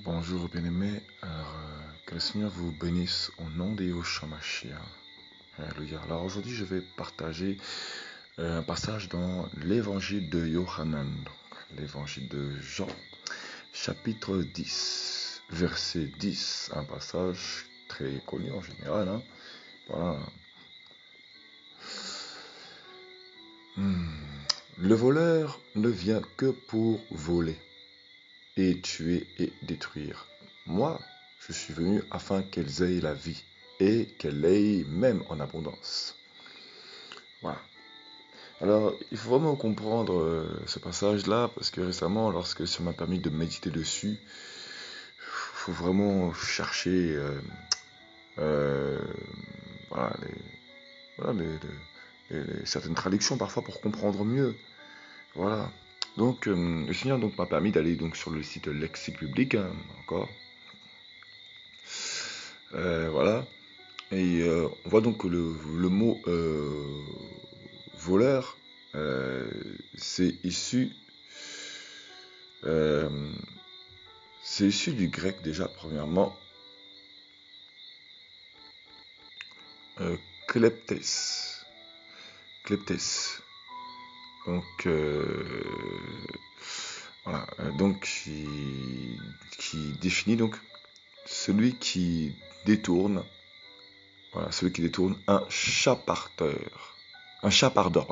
Bonjour bien-aimés, que le Seigneur vous bénisse au nom de Yahushua Mashiach. Alléluia. Alors aujourd'hui je vais partager un passage dans l'évangile de Yohanan, l'évangile de Jean, chapitre 10, verset 10, un passage très connu en général. Voilà. Le voleur ne vient que pour voler et tuer et détruire. Moi, je suis venu afin qu'elles aient la vie et qu'elles l'aient même en abondance. Voilà. Alors, il faut vraiment comprendre ce passage-là parce que récemment, lorsque ça m'a permis de méditer dessus, il faut vraiment chercher voilà, certaines traductions parfois pour comprendre mieux. Voilà. Donc, le Seigneur m'a permis d'aller sur le site Lexique Biblique, encore. Voilà. Et on voit donc que le mot voleur, c'est issu du grec déjà, premièrement, kleptes. Kleptes. Donc, voilà. Donc, qui définit donc celui qui détourne. Voilà, celui qui détourne un chapardeur. Un chapardeur.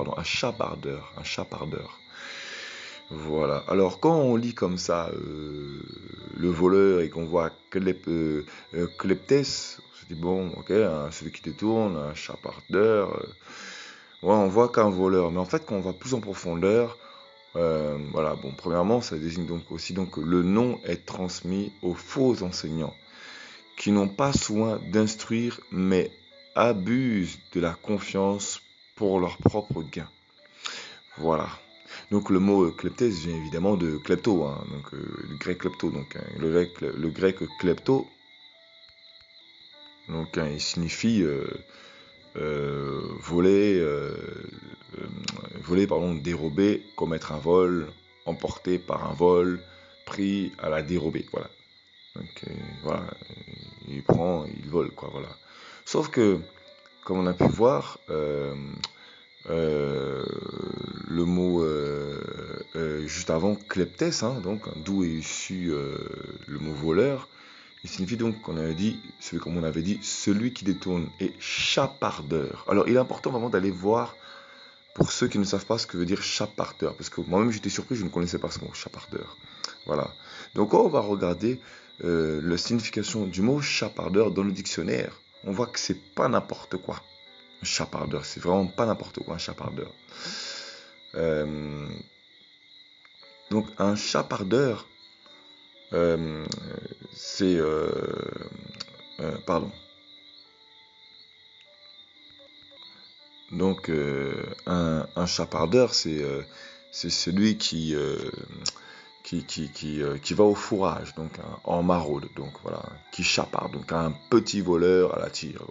Voilà. Alors, quand on lit comme ça le voleur et qu'on voit kleptes, on se dit bon, ok, celui qui détourne, un chapardeur. Ouais, on voit qu'un voleur. Mais en fait, quand on va plus en profondeur, voilà, bon, premièrement, ça désigne donc aussi que le nom est transmis aux faux enseignants qui n'ont pas soin d'instruire, mais abusent de la confiance pour leur propre gain. Voilà. Donc le mot kleptes vient évidemment de klepto, donc le grec klepto, donc le grec klepto, donc il signifie voler, dérober, commettre un vol, emporté par un vol, pris à la dérobée, voilà. Donc voilà, il vole, quoi, voilà. Sauf que, comme on a pu voir, le mot juste avant kleptes, donc d'où est issu le mot voleur, il signifie donc comme on avait dit, celui qui détourne est chapardeur. Alors il est important vraiment d'aller voir, pour ceux qui ne savent pas ce que veut dire chapardeur, parce que moi-même j'étais surpris, je ne connaissais pas ce mot chapardeur. Voilà. Donc quand on va regarder la signification du mot chapardeur dans le dictionnaire, on voit que c'est pas n'importe quoi. Un chapardeur, c'est vraiment pas n'importe quoi, un chapardeur. Donc un chapardeur, c'est pardon. Donc un chapardeur, c'est celui qui va au fourrage, donc en maraude, donc voilà, qui chaparde, donc un petit voleur à la tire,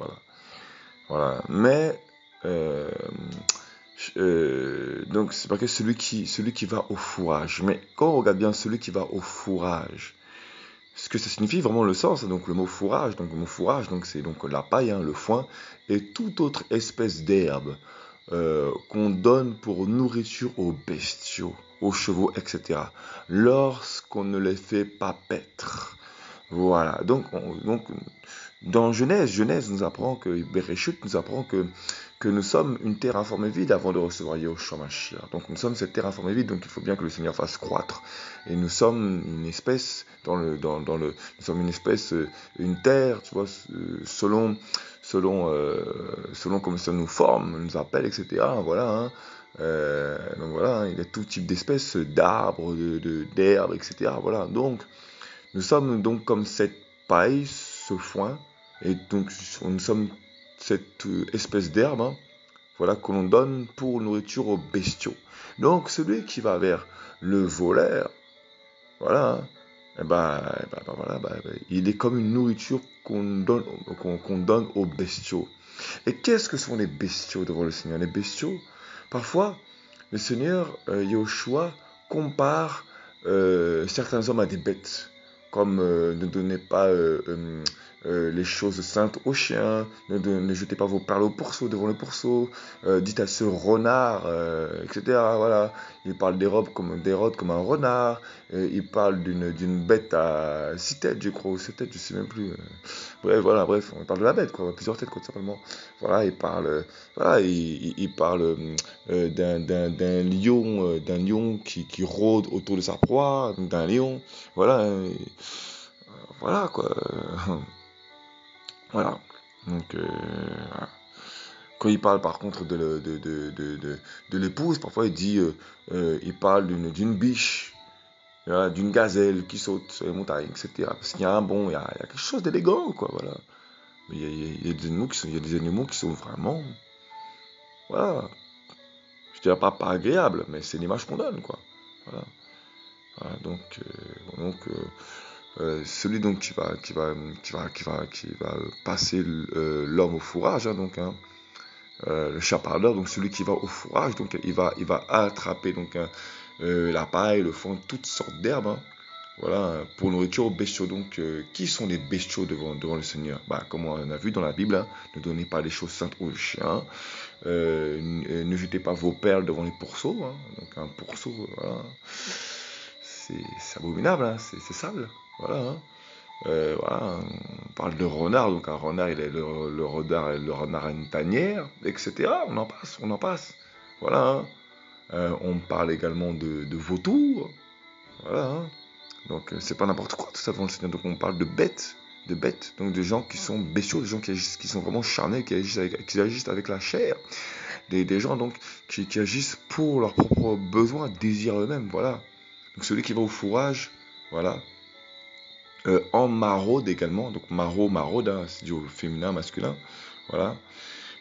voilà. Mais donc c'est pas que celui qui va au fourrage. Mais quand on regarde bien celui qui va au fourrage, ce que ça signifie vraiment le sens, donc le mot fourrage, donc c'est donc la paille, le foin, et toute autre espèce d'herbe qu'on donne pour nourriture aux bestiaux, aux chevaux, etc. Lorsqu'on ne les fait pas paître. Voilà. Donc dans Genèse nous apprend que Bereshit nous apprend que nous sommes une terre informée vide avant de recevoir Yahushua Mashiach. Donc nous sommes cette terre informée vide, donc il faut bien que le Seigneur fasse croître. Et nous sommes une espèce nous sommes une espèce, une terre, tu vois, selon comme ça nous forme, nous appelle, etc. Voilà. Donc voilà, il y a tout type d'espèces, d'arbres, d'herbes, etc. Voilà. Donc nous sommes donc comme cette paille, ce foin, et donc nous sommes cette espèce d'herbe, voilà, que l'on donne pour nourriture aux bestiaux. Donc celui qui va vers le voleur, voilà, il est comme une nourriture qu'on donne aux bestiaux. Et qu'est-ce que sont les bestiaux devant le Seigneur? Les bestiaux, parfois, le Seigneur Yahushua compare certains hommes à des bêtes. comme ne donnez pas les choses saintes aux chiens, ne jetez pas vos perles au pourceau, devant le pourceau, dites à ce renard, etc. Voilà. Il parle d'Hérode comme un renard, il parle d'une bête à 6 têtes, je crois, ou 7 têtes, je sais même plus. Bref, voilà, bref, on parle de la bête, quoi, plusieurs têtes, quoi, tout simplement. Voilà, voilà, il parle d'un lion qui rôde autour de sa proie, d'un lion, voilà, voilà, quoi. Voilà. Donc, voilà. Quand il parle par contre de l'épouse, parfois il parle d'une biche, voilà, d'une gazelle qui saute sur les montagnes, etc. Parce qu'il y a il y a quelque chose d'élégant, quoi, voilà. Mais il y a des animaux il y a des animaux qui sont vraiment, voilà, je dirais pas agréables, mais c'est l'image qu'on donne, quoi. Voilà. Voilà, celui donc qui va passer l'homme au fourrage, hein, donc, hein, le chaparleur, donc celui qui va au fourrage, donc il va attraper donc la paille, le foin, toutes sortes d'herbes, hein, voilà, pour nourriture aux bestiaux. Donc, qui sont les bestiaux devant le Seigneur? Comme on a vu dans la Bible, hein, ne donnez pas les choses saintes aux chiens, ne jetez pas vos perles devant les pourceaux, hein. Donc un pourceau, voilà, c'est abominable, hein, c'est sale, voilà, hein. Voilà, on parle de renard, donc un renard, le renard a une tanière, etc. On en passe. Voilà, hein. On parle également de vautours, voilà, hein. Donc c'est pas n'importe quoi tout ça devant le Seigneur. Donc on parle de bêtes, donc de gens qui sont bestiaux, des gens qui sont vraiment charnés, qui agissent avec la chair, des gens donc qui agissent pour leurs propres besoins, désirs eux-mêmes, voilà. Donc celui qui va au fourrage, voilà. En maraude également, donc maraude, hein, c'est du féminin, masculin, voilà.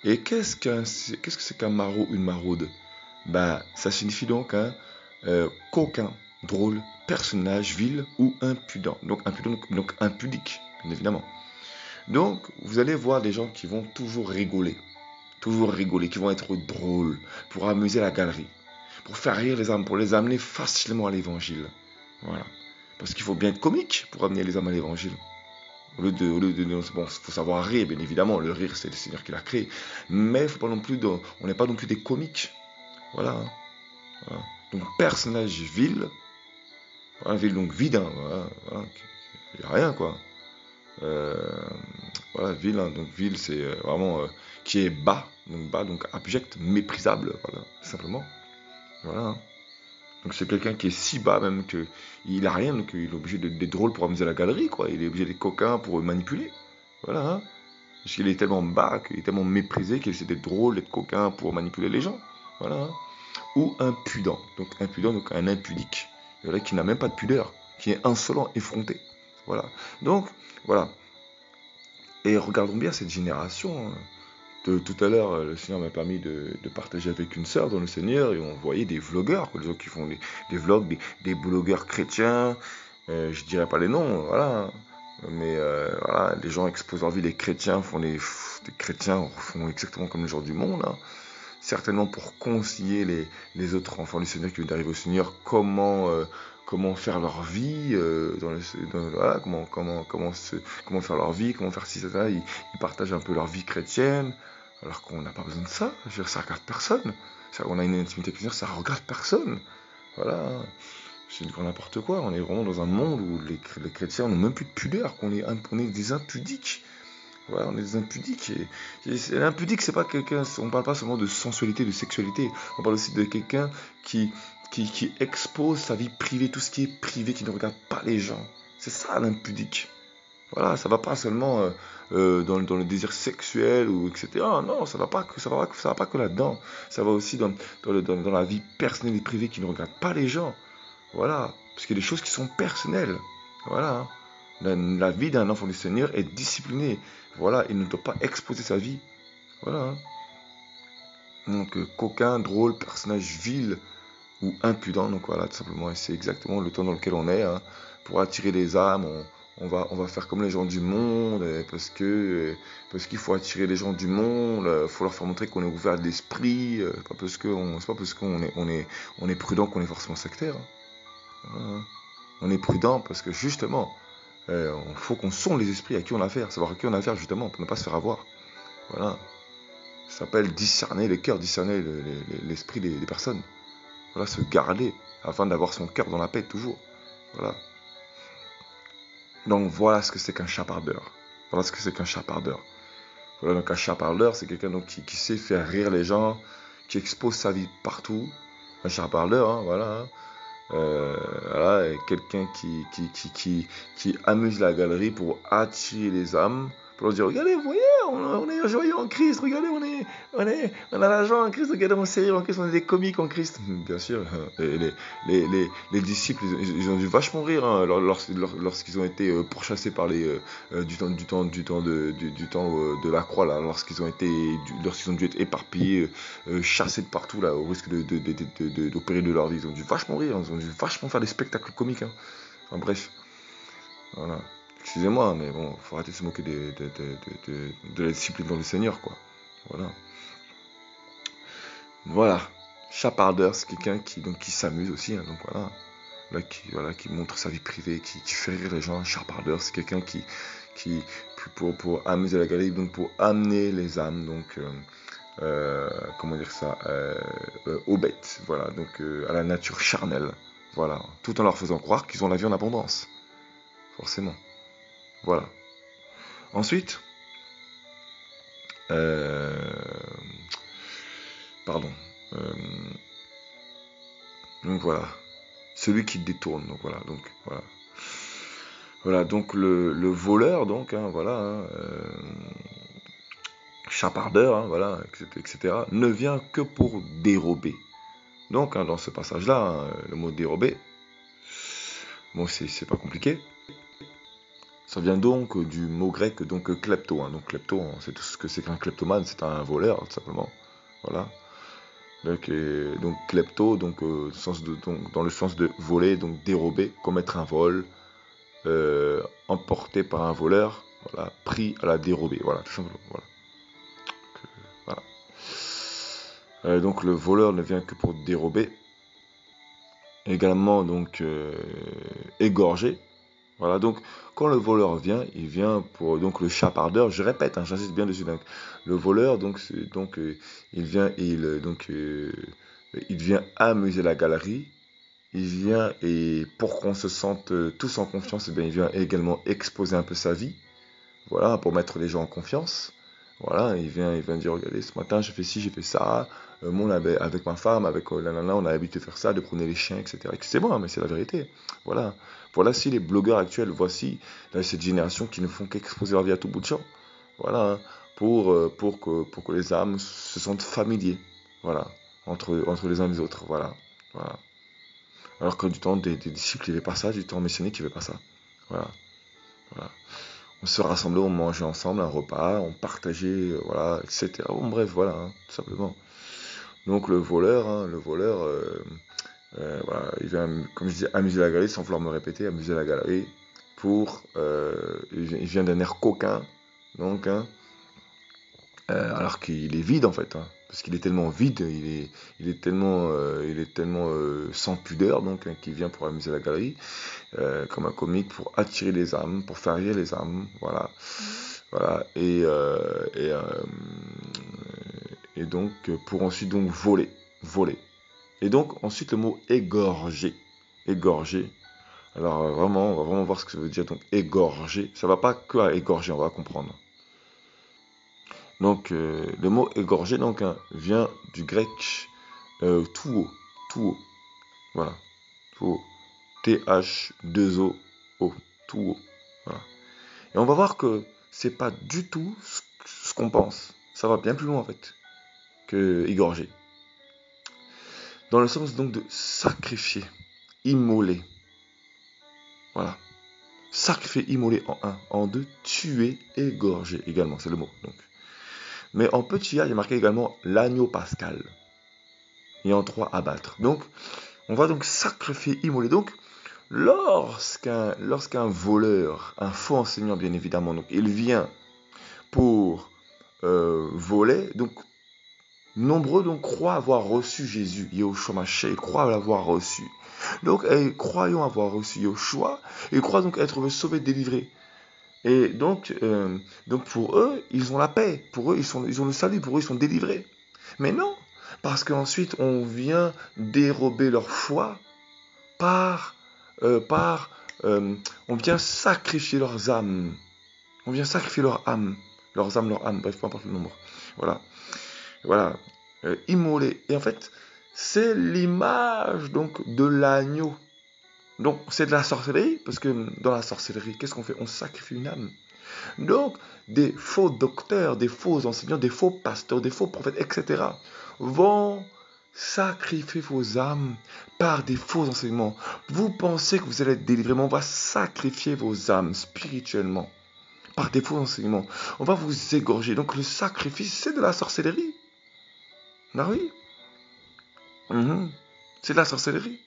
Et qu'est-ce que c'est qu'un maraud, une maraude? Ça signifie donc un coquin, drôle, personnage vil ou impudent. Donc impudique, bien évidemment. Donc vous allez voir des gens qui vont toujours rigoler, qui vont être drôles, pour amuser la galerie, pour faire rire les âmes, pour les amener facilement à l'évangile. Voilà. Parce qu'il faut bien être comique pour amener les âmes à l'évangile. Au lieu de bon, faut savoir rire, bien évidemment. Le rire, c'est le Seigneur qui l'a créé. Mais faut pas non plus, on n'est pas non plus des comiques. Voilà, hein. Voilà. Donc, personnage vil. Voilà, vil, donc vide, hein, voilà. Il n'y a rien, quoi. Voilà, vil, hein, donc vil, c'est vraiment qui est bas, donc abject, méprisable, voilà, tout simplement. Voilà, hein. Donc c'est quelqu'un qui est si bas même qu'il a rien, donc il est obligé d'être drôle pour amuser la galerie, quoi. Il est obligé d'être coquin pour manipuler. Voilà, hein. Parce qu'il est tellement bas, qu'il est tellement méprisé qu'il essaie d'être drôle, d'être coquin pour manipuler les gens. Voilà, hein. Ou impudent. Donc un impudique. Voilà, qui n'a même pas de pudeur, qui est insolent, effronté. Voilà. Donc, voilà. Et regardons bien cette génération, hein. Tout à l'heure, le Seigneur m'a permis de partager avec une sœur dans le Seigneur et on voyait des vlogueurs, des gens qui font des vlogs, des blogueurs chrétiens, je dirais pas les noms, voilà, mais voilà, les gens exposent leur vie, les chrétiens des chrétiens font exactement comme les gens du monde, hein. Certainement pour concilier les autres enfants du Seigneur qui viennent d'arriver au Seigneur, comment faire leur vie, voilà, comment faire leur vie, comment faire ci, ça, ils partagent un peu leur vie chrétienne, alors qu'on n'a pas besoin de ça, je veux dire, ça regarde personne, on a une intimité chrétienne, ça regarde personne, voilà, c'est du grand n'importe quoi, on est vraiment dans un monde où les chrétiens n'ont même plus de pudeur, on est des impudiques. Voilà, on est des impudiques. L'impudique, c'est pas quelqu'un. On parle pas seulement de sensualité, de sexualité. On parle aussi de quelqu'un qui expose sa vie privée, tout ce qui est privé, qui ne regarde pas les gens. C'est ça l'impudique. Voilà, ça va pas seulement dans le désir sexuel ou etc. Non, ça va pas que là-dedans. Ça va aussi dans la vie personnelle et privée qui ne regarde pas les gens. Voilà, parce qu'il y a des choses qui sont personnelles. Voilà, hein. La vie d'un enfant du Seigneur est disciplinée. Voilà, il ne doit pas exposer sa vie. Voilà, hein. Donc, coquin, drôle, personnage vil ou impudent. Donc voilà, tout simplement. Et c'est exactement le temps dans lequel on est, hein. Pour attirer les âmes, on va faire comme les gens du monde, parce qu'il faut attirer les gens du monde, il faut leur faire montrer qu'on est ouvert d'esprit, c'est pas parce qu'on est prudent qu'on est forcément sectaire, hein. Voilà, hein. On est prudent parce que justement, Il faut qu'on sonde les esprits à qui on a affaire, savoir à qui on a affaire justement, pour ne pas se faire avoir. Voilà. Ça s'appelle discerner les cœurs, discerner l'esprit des personnes. Voilà, se garder, afin d'avoir son cœur dans la paix toujours. Voilà. Donc voilà ce que c'est qu'un chapardeur. Voilà ce que c'est qu'un chapardeur. Voilà, donc un chapardeur, c'est quelqu'un donc, qui sait faire rire les gens, qui expose sa vie partout. Un chapardeur, hein, voilà. Hein. Voilà, quelqu'un qui amuse la galerie pour attirer les âmes, pour leur dire, regardez, vous voyez, on est joyeux en Christ, regardez, on a la joie en Christ, regardez, on est sérieux en Christ, on est des comiques en Christ. Bien sûr, et les disciples, ils ont dû vachement rire hein, lorsqu'ils ont été pourchassés par du temps de la croix, là, lorsqu'ils ont dû être éparpillés, chassés de partout, là, au risque d'opérer de leur vie. Ils ont dû vachement rire, ils ont dû vachement faire des spectacles comiques. Hein. Enfin, bref, voilà. Excusez-moi, mais bon, faut arrêter de se moquer de la discipline dans le Seigneur, quoi. Voilà. Voilà. Chapardeur, c'est quelqu'un qui s'amuse aussi, hein, donc voilà. Là, qui montre sa vie privée, qui fait rire les gens. Chapardeur, c'est quelqu'un qui pour amuser la galerie, donc pour amener les âmes, donc comment dire ça, aux bêtes, voilà, donc à la nature charnelle, voilà, tout en leur faisant croire qu'ils ont la vie en abondance, forcément, voilà. Ensuite, pardon, donc voilà, celui qui détourne, donc voilà, donc le voleur, donc, hein, voilà, hein, chapardeur, hein, voilà, etc., ne vient que pour dérober. Donc, hein, dans ce passage-là, hein, le mot dérober, bon, c'est pas compliqué. Ça vient donc du mot grec, donc klepto. Hein. Donc, klepto, hein, c'est tout ce que c'est qu'un kleptomane, c'est un voleur, tout simplement. Voilà. Donc klepto, donc, dans le sens de voler, donc dérober, commettre un vol, emporté par un voleur, voilà, pris à la dérobée. Voilà, tout simplement. Voilà. Donc le voleur ne vient que pour dérober, également donc égorger. Voilà, donc quand le voleur vient, il vient pour donc le chapardeur. Je répète, hein, j'insiste bien dessus. Donc, le voleur, il vient il vient amuser la galerie. Il vient et pour qu'on se sente tous en confiance, eh bien, il vient également exposer un peu sa vie. Voilà, pour mettre les gens en confiance. Voilà, il vient dire, regardez, ce matin, j'ai fait ci, j'ai fait ça. Moi, avec ma femme, avec nanana, on a l'habitude de faire ça, de promener les chiens, etc. C'est bon, hein, mais c'est la vérité. Voilà. Voilà si les blogueurs actuels, voici cette génération qui ne font qu'exposer leur vie à tout bout de champ. Voilà, hein, pour que les âmes se sentent familiers. Voilà, entre les uns et les autres. Voilà. Voilà. Alors que du temps des disciples, il n'y avait pas ça, du temps messianique, il n'y avait pas ça. Voilà. Voilà. On se rassemblait, on mangeait ensemble un repas, on partageait, voilà, etc. Bon, bref, voilà, hein, tout simplement. Donc le voleur, voilà, il vient, comme je dis, amuser la galerie, sans vouloir me répéter, amuser la galerie, il vient d'un air coquin, donc, hein, alors qu'il est vide en fait, hein, parce qu'il est tellement vide, il est tellement sans pudeur, donc, hein, qu'il vient pour amuser la galerie, comme un comique, pour attirer les âmes, pour faire rire les âmes, voilà, voilà, et donc pour ensuite donc voler, et donc ensuite le mot égorger, égorger. Alors vraiment, on va vraiment voir ce que ça veut dire donc égorger. Ça va pas que à égorger, on va comprendre. Donc le mot égorger donc, hein, vient du grec tuo, voilà, tuo, T-H-2-O-O, tuo, voilà. Et on va voir que c'est pas du tout ce qu'on pense. Ça va bien plus loin en fait que égorger. Dans le sens donc de sacrifier, immoler, voilà. Sacrifier, immoler en un, en deux, tuer, égorger également, c'est le mot donc. Mais en petit a, il y a marqué également l'agneau pascal. Et en trois, abattre. Donc, on va donc sacrifier, immoler. Donc, lorsqu'un voleur, un faux enseignant bien évidemment, donc il vient pour voler, donc nombreux donc croient avoir reçu Jésus, Yahushua Mashiach, ils croient l'avoir reçu. Donc, croyant avoir reçu Yoshua, ils croient donc être sauvés, délivrés. Et donc pour eux, ils ont la paix. Pour eux, ils ont le salut. Pour eux, ils sont délivrés. Mais non, parce qu'ensuite, on vient dérober leur foi par, par on vient sacrifier leurs âmes. On vient sacrifier leur âme. Leurs âmes, bref, peu importe le nombre. Voilà. Voilà. Immoler. Et en fait, c'est l'image donc de l'agneau. Donc, c'est de la sorcellerie, parce que dans la sorcellerie, qu'est-ce qu'on fait? On sacrifie une âme. Donc, des faux docteurs, des faux enseignants, des faux pasteurs, des faux prophètes, etc. vont sacrifier vos âmes par des faux enseignements. Vous pensez que vous allez être délivré, mais on va sacrifier vos âmes spirituellement par des faux enseignements. On va vous égorger. Donc, le sacrifice, c'est de la sorcellerie. Ah oui. C'est de la sorcellerie.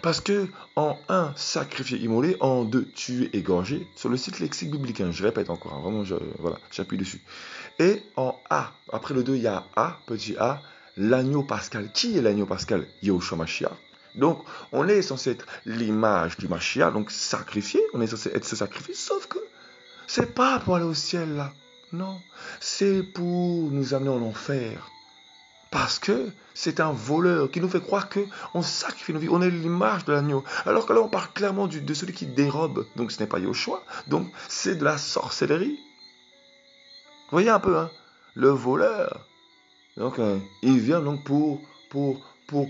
Parce que, en un, sacrifier, immoler, en deux, tuer, égorger, sur le site lexique biblique, je répète encore, vraiment, voilà, j'appuie dessus. Et en A, après le 2, il y a A, petit a, l'agneau pascal. Qui est l'agneau pascal? Yahushua Mashiach. Donc, on est censé être l'image du Mashiach, donc sacrifié, on est censé être ce sacrifice, sauf que c'est pas pour aller au ciel, là. Non, c'est pour nous amener en enfer. Parce que c'est un voleur qui nous fait croire qu'on sacrifie nos vies, on est l'image de l'agneau. Alors que là, on parle clairement de celui qui dérobe. Donc ce n'est pas Yoshua, donc c'est de la sorcellerie. Vous voyez un peu, hein? Le voleur. Donc il vient donc pour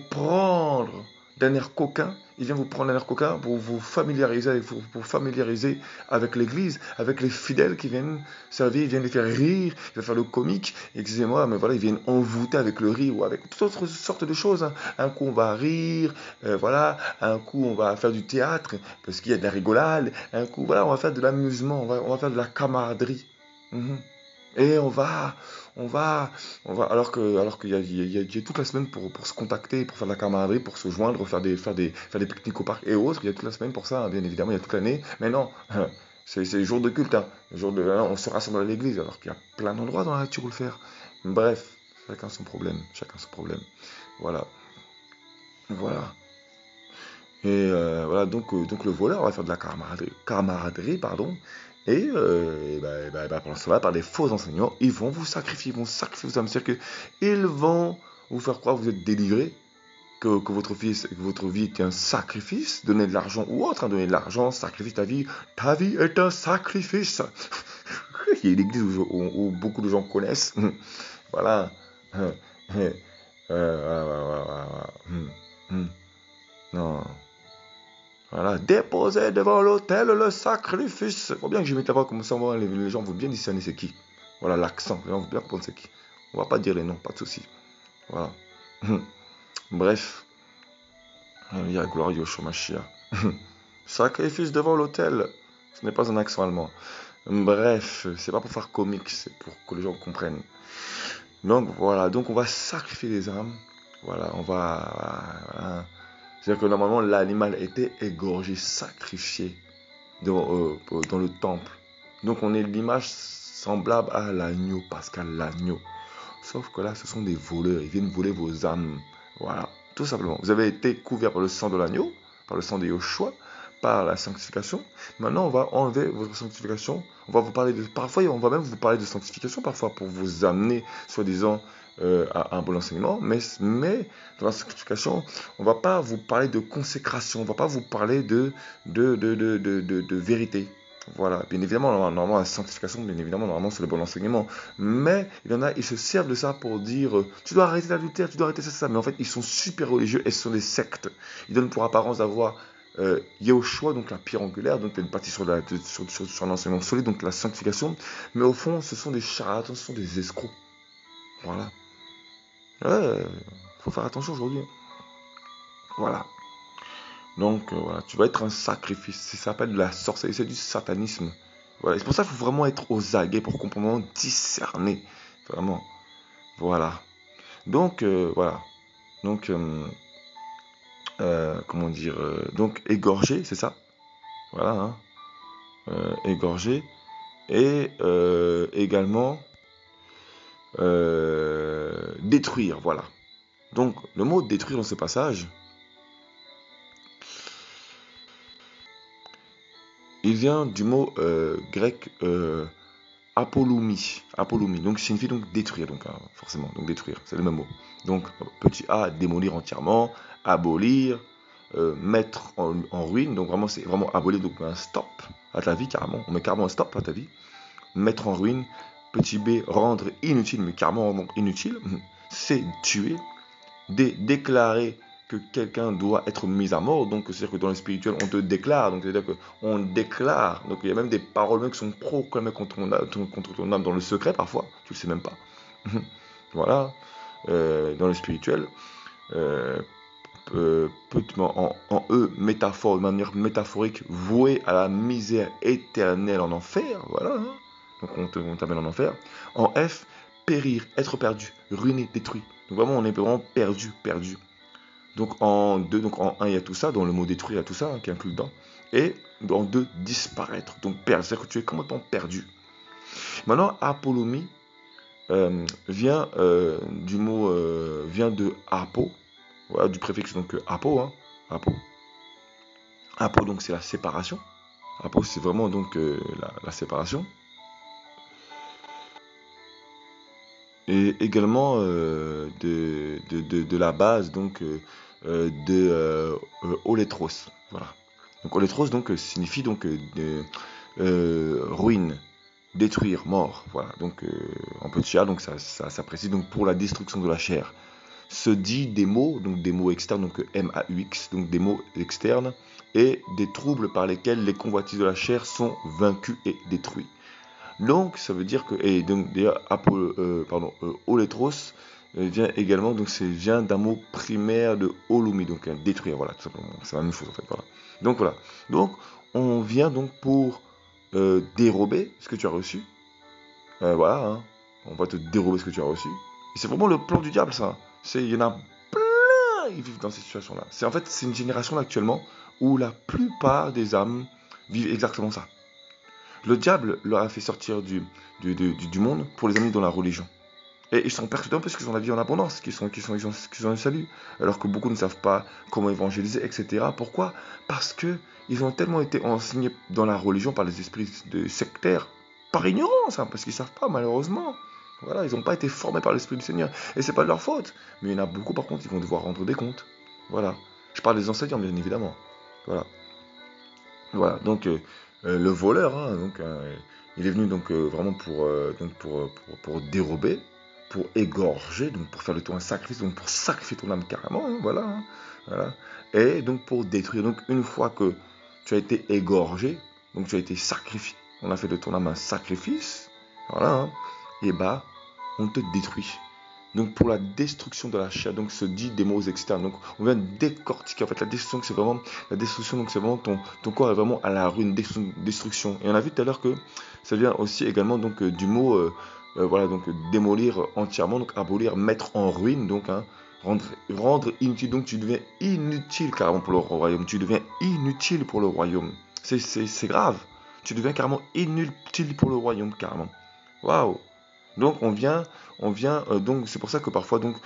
prendre d'un air coquin. Il vient vous prendre d'un air coquin pour vous familiariser avec l'église, avec les fidèles qui viennent servir, ils viennent les faire rire, il va faire le comique, excusez-moi, mais voilà, ils viennent envoûter avec le rire ou avec toutes autres sortes de choses. Hein. Un coup on va rire, voilà, un coup on va faire du théâtre parce qu'il y a de la rigolade, un coup voilà, on va faire de l'amusement, on va faire de la camaraderie. Et on va, alors qu'il y a toute la semaine pour se contacter, pour faire de la camaraderie, pour se joindre, faire des pique-niques au parc et autres. Il y a toute la semaine pour ça, hein, bien évidemment, il y a toute l'année. Mais non, c'est les jours de culte, hein. On se rassemble à l'église, alors qu'il y a plein d'endroits dans la nature où le faire. Bref, chacun son problème, Voilà, voilà. Et voilà, donc le voleur va faire de la camaraderie pardon. Et pendant cela, par des faux enseignants, ils vont vous sacrifier, vos âmes. C'est-à-dire qu'ils vont vous faire croire que vous êtes délivré, que votre vie est un sacrifice, donner de l'argent ou autre, hein, donner de l'argent, sacrifice ta vie. Ta vie est un sacrifice. Il y a une église où beaucoup de gens connaissent. Voilà. Non. Voilà, déposer devant l'autel le sacrifice. Il faut bien que je mette là-bas comme ça, les gens vont bien discerner c'est qui. Voilà, l'accent, les gens vont bien comprendre c'est qui. On va pas dire les noms, pas de souci. Voilà. Bref, il y a gloire Yoshua Mashiach. Sacrifice devant l'autel. Ce n'est pas un accent allemand. Bref, c'est pas pour faire comique, c'est pour que les gens comprennent. Donc voilà, donc on va sacrifier les âmes. Voilà, on va... Voilà. C'est-à-dire que normalement, l'animal était égorgé, sacrifié dans le temple. Donc on est l'image semblable à l'agneau, Pascal, l'agneau. Sauf que là, ce sont des voleurs, ils viennent voler vos âmes. Voilà, tout simplement. Vous avez été couverts par le sang de l'agneau, par le sang de Yoshua, par la sanctification. Maintenant, on va enlever votre sanctification. On va vous parler de... Parfois, on va même vous parler de sanctification, parfois pour vous amener, soi-disant, à un bon enseignement. Mais dans la sanctification, on ne va pas vous parler de consécration. On ne va pas vous parler de vérité. Voilà, bien évidemment, normalement, la sanctification, bien évidemment, normalement, c'est le bon enseignement. Mais il y en a, ils se servent de ça pour dire tu dois arrêter l'adultère, tu dois arrêter ça. Mais en fait, ils sont super religieux et ce sont des sectes. Ils donnent pour apparence d'avoir Yahushua, donc la pierre angulaire, donc une partie sur l'enseignement solide, donc la sanctification. Mais au fond, ce sont des charlatans, ce sont des escrocs. Voilà. Ouais, faut faire attention aujourd'hui. Voilà. Donc, voilà, tu vas être un sacrifice. Ça s'appelle de la sorcellerie, c'est du satanisme. Voilà. C'est pour ça qu'il faut vraiment être aux aguets pour complètement discerner. Vraiment. Voilà. Donc, voilà. Donc, comment dire donc, égorger, c'est ça. Voilà. Hein. Égorger. Et également, détruire. Voilà. Donc, le mot détruire dans ce passage, il vient du mot grec apolloumie. Apolloumie, donc signifie donc détruire, donc forcément, donc détruire, c'est le même mot. Donc petit a, démolir entièrement, abolir, mettre en ruine, donc vraiment c'est vraiment abolir, donc un stop à ta vie carrément, on met carrément un stop à ta vie, mettre en ruine, petit b, rendre inutile, mais carrément donc inutile, c'est tuer, déclarer que quelqu'un doit être mis à mort, donc c'est-à-dire que dans le spirituel on te déclare, donc c'est-à-dire qu'on déclare, donc il y a même des paroles même qui sont proclamées contre ton âme dans le secret parfois, tu le sais même pas. Voilà, dans le spirituel, en eux, métaphore, de manière métaphorique, voué à la misère éternelle en enfer, voilà, hein. Donc on t'amène en enfer. En F, périr, être perdu, ruiné, détruit. Donc vraiment, on est vraiment perdu, perdu. Donc en 2, donc en 1, il y a tout ça, dans le mot détruit, il y a tout ça, hein, qui est inclus dedans. Et en 2, disparaître, donc perdre, c'est-à-dire que tu es complètement perdu. Maintenant, apollomie vient du mot, vient de apo, voilà, du préfixe donc apo, hein, apo. Apo, donc c'est la séparation. Apo, c'est vraiment donc la séparation. Et également de la base donc olétros. Voilà. Donc olétros donc signifie donc ruine, détruire, mort. Voilà. Donc en petit a, donc ça précise donc pour la destruction de la chair. Se dit des mots, donc des mots externes, donc MAUX, donc des mots externes, et des troubles par lesquels les convoitises de la chair sont vaincus et détruits. Donc ça veut dire que, et donc d'ailleurs olétros vient également, donc vient d'un mot primaire de holumi, donc détruire, voilà, tout simplement, c'est la même chose en fait, voilà. Donc voilà, donc on vient donc pour dérober ce que tu as reçu, voilà, hein. On va te dérober ce que tu as reçu, et c'est vraiment le plan du diable ça, il y en a plein, ils vivent dans cette situation-là. En fait, c'est une génération là, actuellement où la plupart des âmes vivent exactement ça. Le diable leur a fait sortir du monde pour les amener dans la religion. Et ils sont persuadés parce qu'ils ont la vie en abondance, qu'ils ont le salut. Alors que beaucoup ne savent pas comment évangéliser, etc. Pourquoi? Parce qu'ils ont tellement été enseignés dans la religion par les esprits de sectaires, par ignorance, hein, parce qu'ils ne savent pas malheureusement. Voilà, ils n'ont pas été formés par l'Esprit du Seigneur. Et c'est pas de leur faute. Mais il y en a beaucoup par contre, ils vont devoir rendre des comptes. Voilà. Je parle des enseignants, bien évidemment. Voilà. Voilà, donc le voleur, hein, donc, il est venu donc vraiment pour dérober, pour égorger, donc pour faire de toi un sacrifice, donc pour sacrifier ton âme carrément, hein, voilà, hein, voilà, et donc pour détruire. Donc une fois que tu as été égorgé, donc tu as été sacrifié, on a fait de ton âme un sacrifice, voilà, hein, et bah on te détruit. Donc pour la destruction de la chair, donc se dit des mots externes. Donc on vient décortiquer. En fait, la destruction, c'est vraiment la destruction. Donc c'est vraiment ton corps est vraiment à la ruine, destruction. Et on a vu tout à l'heure que ça vient aussi également donc du mot voilà donc démolir entièrement, donc abolir, mettre en ruine, donc hein, rendre inutile. Donc tu deviens inutile carrément pour le royaume. Tu deviens inutile pour le royaume. C'est grave. Tu deviens carrément inutile pour le royaume carrément. Waouh. Donc donc c'est pour ça que parfois donc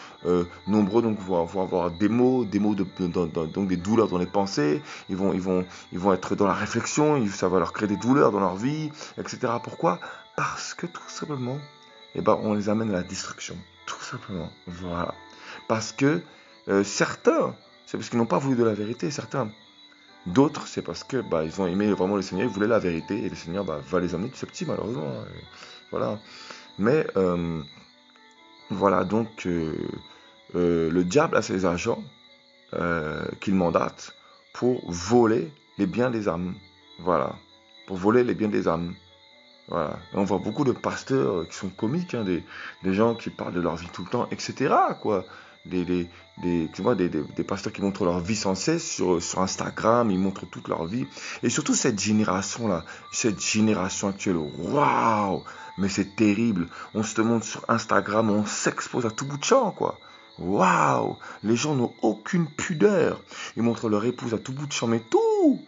nombreux donc vont avoir des mots donc des douleurs dans les pensées, ils vont être dans la réflexion, ça va leur créer des douleurs dans leur vie, etc. Pourquoi? Parce que tout simplement, on les amène à la destruction, tout simplement. Voilà. Parce que certains, c'est parce qu'ils n'ont pas voulu de la vérité, certains. D'autres, c'est parce que ils ont aimé vraiment le Seigneur, ils voulaient la vérité et le Seigneur va les amener petit à petit malheureusement. Voilà. Mais voilà, donc le diable a ses agents qu'il mandate pour voler les biens des âmes. Voilà, pour voler les biens des âmes. Voilà. Et on voit beaucoup de pasteurs qui sont comiques, hein, des gens qui parlent de leur vie tout le temps, etc. Quoi. Tu vois, des pasteurs qui montrent leur vie sans cesse sur Instagram, ils montrent toute leur vie. Et surtout cette génération-là, cette génération actuelle, waouh! Mais c'est terrible. On se montre sur Instagram, on s'expose à tout bout de champ, quoi. Waouh! Les gens n'ont aucune pudeur. Ils montrent leur épouse à tout bout de champ, mais tout!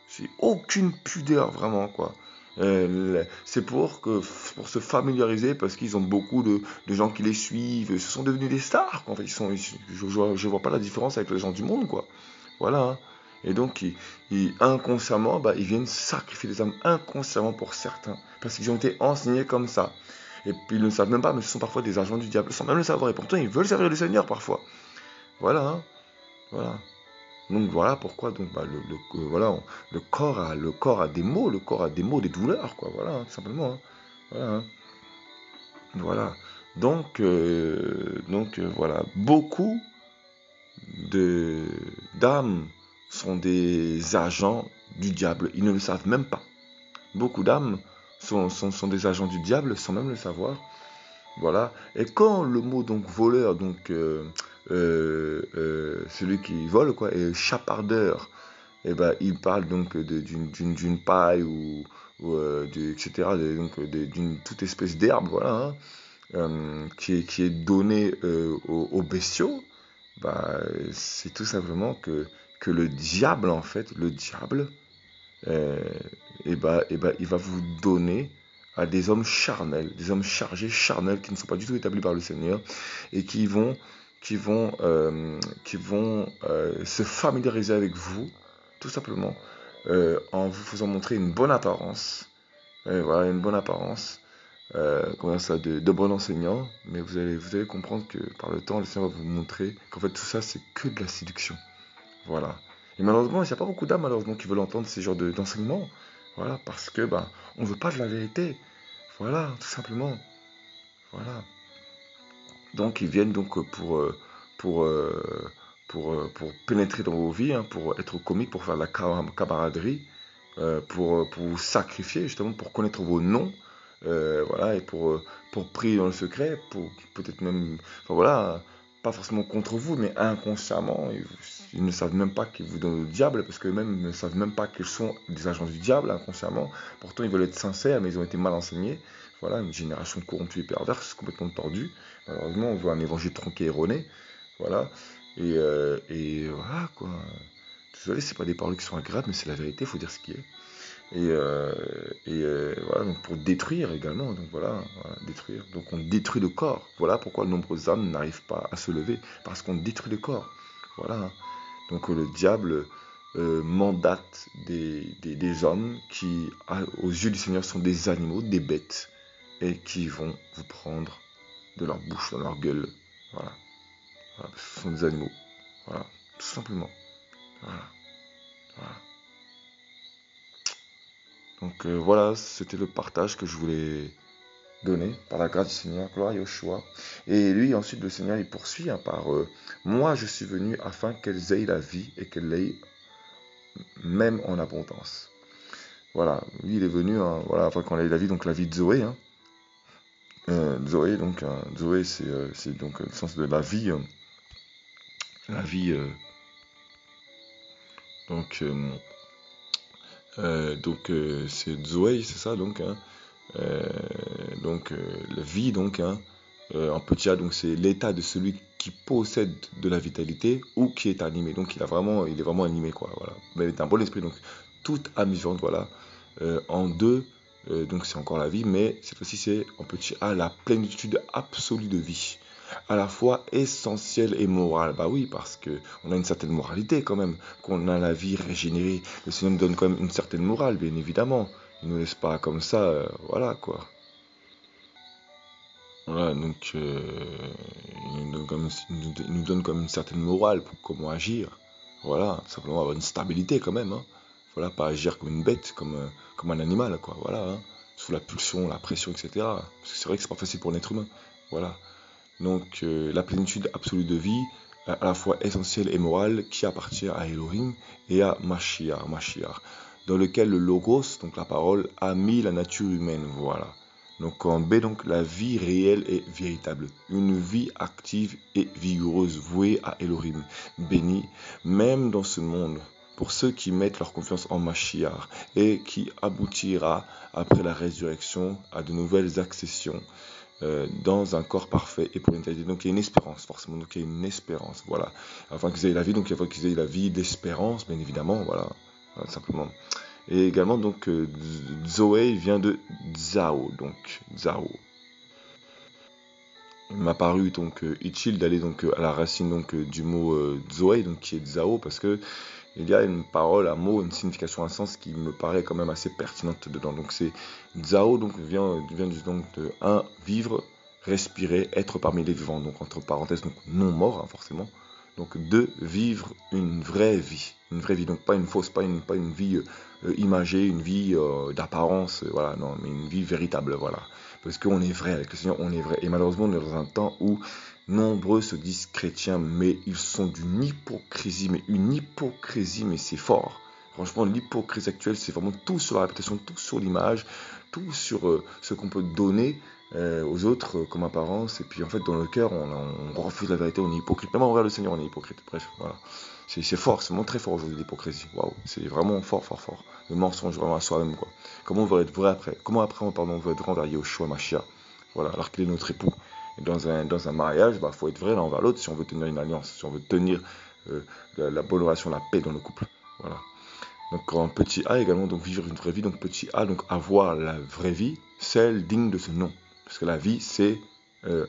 C'est aucune pudeur, vraiment, quoi. C'est pour se familiariser parce qu'ils ont beaucoup de gens qui les suivent. Ce sont devenus des stars, quoi. En fait, je vois pas la différence avec les gens du monde, quoi. Voilà. Hein. Et donc, inconsciemment, ils viennent sacrifier des âmes inconsciemment pour certains. Parce qu'ils ont été enseignés comme ça. Et puis ils ne le savent même pas, mais ce sont parfois des agents du diable, sans même le savoir. Et pourtant, ils veulent servir le Seigneur parfois. Voilà, hein, voilà. Donc voilà pourquoi donc, voilà, le corps a des maux, le corps a des maux, des douleurs, quoi. Voilà, hein, tout simplement. Hein. Voilà, hein. Voilà. Voilà. Beaucoup d'âmes sont des agents du diable. Ils ne le savent même pas. Beaucoup d'âmes sont des agents du diable sans même le savoir. Voilà. Et quand le mot donc voleur, donc celui qui vole, quoi, et chapardeur, il parle donc d'une paille etc., d'une toute espèce d'herbe, voilà, hein, qui est donnée aux bestiaux. C'est tout simplement que le diable, en fait, le diable, euh, il va vous donner à des hommes charnels, des hommes chargés, charnels, qui ne sont pas du tout établis par le Seigneur, et qui vont se familiariser avec vous, tout simplement, en vous faisant montrer une bonne apparence, voilà, une bonne apparence, comment ça, de bon enseignant, mais vous allez comprendre que par le temps, le Seigneur va vous montrer qu'en fait tout ça, c'est que de la séduction. Voilà. Et malheureusement, il n'y a pas beaucoup d'âmes malheureusement qui veulent entendre ces genres d'enseignements. Voilà, parce que on ne veut pas de la vérité. Voilà, tout simplement. Voilà. Donc ils viennent donc pour, euh, pour pénétrer dans vos vies, hein, pour être comiques, pour faire de la camaraderie, pour vous sacrifier justement, pour connaître vos noms, voilà, et pour prier dans le secret, pour peut-être même, enfin voilà, pas forcément contre vous, mais inconsciemment, ils ne savent même pas qu'ils vous donnent le diable, parce qu'eux-mêmes ne savent même pas qu'ils sont des agents du diable inconsciemment. Pourtant, ils veulent être sincères, mais ils ont été mal enseignés. Voilà, une génération corrompue et perverse, complètement tordue. Malheureusement, on voit un évangile tronqué et erroné. Voilà. Et voilà, quoi. Désolé, c'est pas des paroles qui sont agréables, mais c'est la vérité, il faut dire ce qui est. Voilà, donc pour détruire également, donc voilà, détruire. Donc on détruit le corps. Voilà pourquoi de nombreuses âmes n'arrivent pas à se lever, parce qu'on détruit le corps. Voilà. Hein. Donc le diable mandate des hommes qui, aux yeux du Seigneur, sont des animaux, des bêtes, et qui vont vous prendre de leur bouche, dans leur gueule. Voilà. Voilà, parce que ce sont des animaux. Voilà, tout simplement. Voilà. Voilà. Donc voilà, c'était le partage que je voulais donner par la grâce du Seigneur, gloire à Yoshua. Et lui, ensuite, le Seigneur, il poursuit par moi, je suis venu afin qu'elles aient la vie et qu'elles l'aient même en abondance. Voilà, lui, il est venu, hein, voilà, afin qu'on ait la vie, donc la vie de Zoé. Hein. Zoé, donc, Zoé, c'est donc le sens de la vie. La vie, donc, c'est Zoé, c'est ça, donc, hein. Euh, la vie, donc, hein, en petit a, donc c'est l'état de celui qui possède de la vitalité ou qui est animé. Donc il est vraiment animé, quoi. Voilà, mais d'un bon esprit. Donc toute âme vivante, voilà. En deux, donc c'est encore la vie, mais cette fois-ci c'est en petit a la plénitude absolue de vie, à la fois essentielle et morale. Bah oui, parce que on a une certaine moralité quand même, qu'on a la vie régénérée. Le Seigneur nous donne quand même une certaine morale, bien évidemment. Il ne nous laisse pas comme ça, voilà quoi. Voilà, donc il nous donne comme une certaine morale pour comment agir. Voilà, simplement avoir une stabilité quand même. Hein. Voilà, pas agir comme une bête, comme un animal, quoi. Voilà, hein. Sous la pulsion, la pression, etc. Parce que c'est vrai que c'est pas facile pour l'être humain. Voilà. Donc la plénitude absolue de vie, à la fois essentielle et morale, qui appartient à Elohim et à Mashiach, dans lequel le logos, donc la parole, a mis la nature humaine. Voilà. Donc en B, donc la vie réelle et véritable, une vie active et vigoureuse vouée à Elohim, béni, même dans ce monde, pour ceux qui mettent leur confiance en Mashiach et qui aboutira après la résurrection à de nouvelles accessions dans un corps parfait et pour l'éternité. Donc il y a une espérance, forcément. Donc il y a une espérance, voilà. Afin qu'ils aient la vie, donc il faut qu'ils aient la vie d'espérance, bien évidemment, voilà. Voilà, simplement. Et également, donc, Zoé vient de Zao, donc, Zao. Il m'a paru donc utile d'aller donc à la racine donc du mot Zoé, donc qui est Zao, parce que il y a une parole, un mot, une signification, un sens qui me paraît quand même assez pertinente dedans. Donc c'est Zao, donc vient donc de un, vivre, respirer, être parmi les vivants. Donc entre parenthèses, donc non mort, hein, forcément. Donc deux, vivre une vraie vie. Une vraie vie, donc pas une fausse, pas une vie imagée, une vie d'apparence, voilà, non, mais une vie véritable, voilà. Parce qu'on est vrai, avec le Seigneur, on est vrai. Et malheureusement, on est dans un temps où nombreux se disent chrétiens, mais ils sont d'une hypocrisie, mais c'est fort. Franchement, l'hypocrisie actuelle, c'est vraiment tout sur la réputation, tout sur l'image, tout sur ce qu'on peut donner aux autres comme apparence. Et puis en fait, dans le cœur, on refuse la vérité, on est hypocrite. Même envers le Seigneur, on est hypocrite. Bref, voilà. C'est fort, c'est vraiment très fort aujourd'hui l'hypocrisie. Waouh, c'est vraiment fort, fort, fort. Le mensonge vraiment à soi-même, quoi. Comment on veut être vrai après? Comment après, on veut être vrai envers Yahushua Mashiach? Voilà, alors qu'il est notre époux. Et dans un mariage, il faut être vrai l'un envers l'autre si on veut tenir une alliance, si on veut tenir la bonne relation, la paix dans le couple. Voilà. Donc en petit a également, donc vivre une vraie vie. Donc petit a, donc avoir la vraie vie, celle digne de ce nom. Parce que la vie, c'est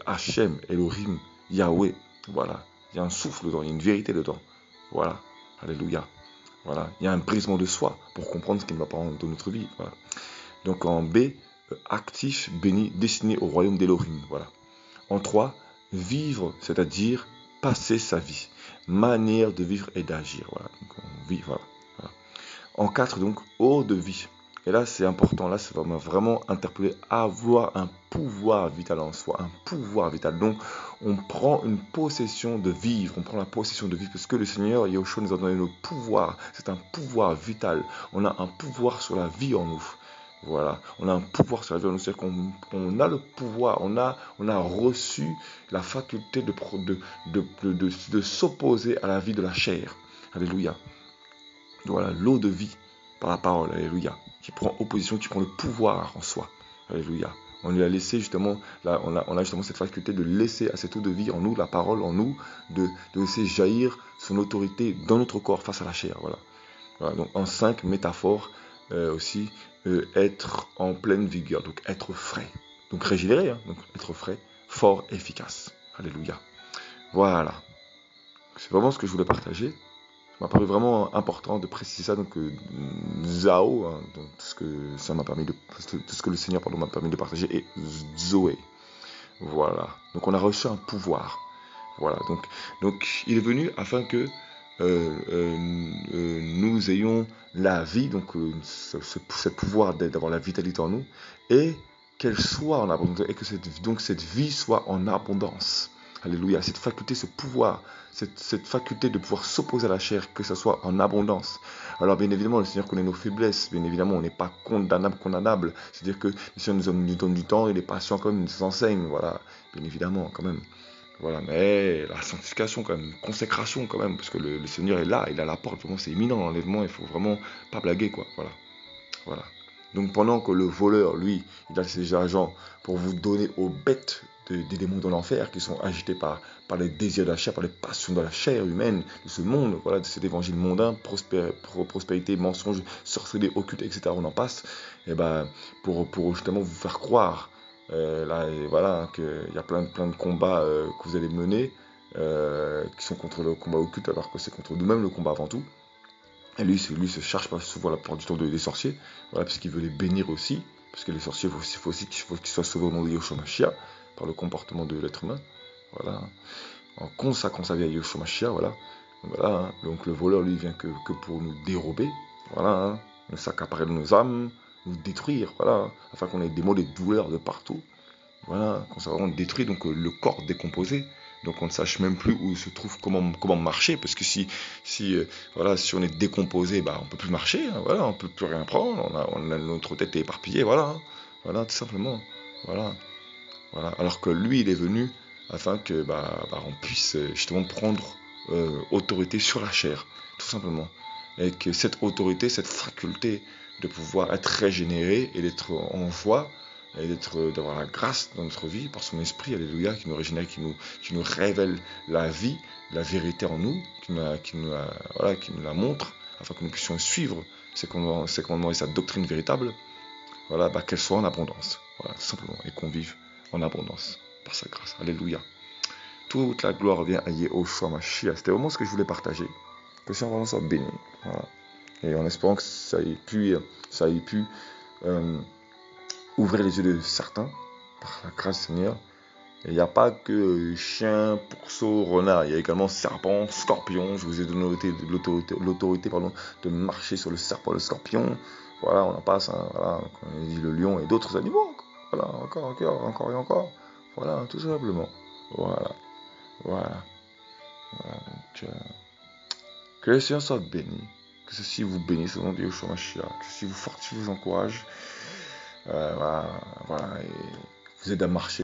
Hachem, Elohim, Yahweh. Voilà. Il y a un souffle dedans, il y a une vérité dedans. Voilà. Alléluia. Voilà. Il y a un brisement de soi pour comprendre ce qui ne va pas dans notre vie. Voilà. Donc en B, actif, béni, destiné au royaume d'Elohim. Voilà. En 3, vivre, c'est-à-dire passer sa vie. Manière de vivre et d'agir. Voilà. Donc on vit, voilà. En 4, donc, eau de vie. Et là, c'est important. Là, ça m'a vraiment interpellé. Avoir un pouvoir vital en soi. Un pouvoir vital. Donc, on prend une possession de vivre. On prend la possession de vivre. Parce que le Seigneur, Yahushua, nous a donné le pouvoir. C'est un pouvoir vital. On a un pouvoir sur la vie en nous. Voilà. On a un pouvoir sur la vie en nous. C'est-à-dire qu'on a le pouvoir. On a reçu la faculté de s'opposer à la vie de la chair. Alléluia. Voilà, l'eau de vie par la parole, alléluia, qui prend opposition, qui prend le pouvoir en soi, alléluia. On lui a laissé justement, là, on a justement cette faculté de laisser à cette eau de vie en nous, la parole en nous, de laisser jaillir son autorité dans notre corps face à la chair, voilà. Voilà, donc en 5, métaphore aussi, être en pleine vigueur, donc être frais, donc régénéré, hein, donc être frais, fort, efficace, alléluia. Voilà, c'est vraiment ce que je voulais partager. M'a paru vraiment important de préciser ça, donc Zao, hein, donc tout ce que ça m'a permis de, tout ce que le Seigneur m'a permis de partager, et Zoé. Voilà. Donc on a reçu un pouvoir. Voilà. Donc il est venu afin que nous ayons la vie, donc ce pouvoir d'avoir la vitalité en nous, et qu'elle soit en abondance, et que cette vie soit en abondance. Alléluia, cette faculté, ce pouvoir, cette faculté de pouvoir s'opposer à la chair, que ce soit en abondance. Alors bien évidemment, le Seigneur connaît nos faiblesses, bien évidemment, on n'est pas condamnable. C'est-à-dire que le Seigneur nous donne du temps, il est patient quand même, il nous enseigne, voilà, bien évidemment, quand même. Voilà, mais la sanctification quand même, une consécration quand même, parce que le Seigneur est là, il est à la porte, vraiment c'est imminent l'enlèvement, il faut vraiment pas blaguer, quoi, voilà. Donc pendant que le voleur, lui, il a ses agents pour vous donner aux bêtes des démons de l'enfer qui sont agités par les désirs de la chair, par les passions de la chair humaine, de ce monde, voilà, de cet évangile mondain, prospérité, mensonge, sorcellerie, occulte, etc. On en passe, et ben pour justement vous faire croire là, voilà, qu'il y a plein de combats que vous allez mener qui sont contre le combat occulte, alors que c'est contre nous-mêmes le combat avant tout. Et lui se charge pas souvent la plupart du temps des sorciers, voilà, puisqu'il veut les bénir aussi, parce que les sorciers, il faut aussi qu'ils soient sauvés au nom de Yahushua Mashiach, par le comportement de l'être humain, voilà, en consacrant sa vie à Yahushua Mashiach, voilà. Voilà, donc le voleur, lui, vient que pour nous dérober, voilà, nous s'accaparer de nos âmes, nous détruire, voilà, afin qu'on ait des maux, des douleurs de partout, voilà, qu'on soit vraiment détruit, donc le corps décomposé. Donc on ne sache même plus où se trouve comment marcher, parce que si on est décomposé, bah on peut plus marcher, hein, voilà, on peut plus rien prendre, notre tête est éparpillée, voilà, hein, voilà, tout simplement, voilà. Alors que lui, il est venu afin que on puisse justement prendre autorité sur la chair, tout simplement, et que cette autorité, cette faculté de pouvoir être régénéré et d'être en joie, et d'avoir la grâce dans notre vie par son esprit, alléluia, qui nous régénère, qui nous révèle la vie, la vérité en nous, qui nous la montre, afin que nous puissions suivre ses commandements et sa doctrine véritable, voilà, qu'elle soit en abondance, voilà, tout simplement, et qu'on vive en abondance par sa grâce, alléluia. Toute la gloire revient à Yahushua Mashiach. C'était vraiment ce que je voulais partager. le Seigneur vraiment soit béni. Voilà. Et en espérant que ça ait pu ouvrir les yeux de certains, par la grâce du Seigneur. Il n'y a pas que chien, pourceau, renard, il y a également serpent, scorpion. Je vous ai donné l'autorité de marcher sur le serpent, le scorpion. Voilà, on en passe, hein, voilà, on dit le lion et d'autres animaux. Voilà, encore et encore. Voilà, tout simplement. Voilà. Donc, que le Seigneur soit béni. Que ceci vous bénisse au nom de Yeshua Mashiach. Que ceci vous fortifie, vous encourage. Voilà, et vous aide à marcher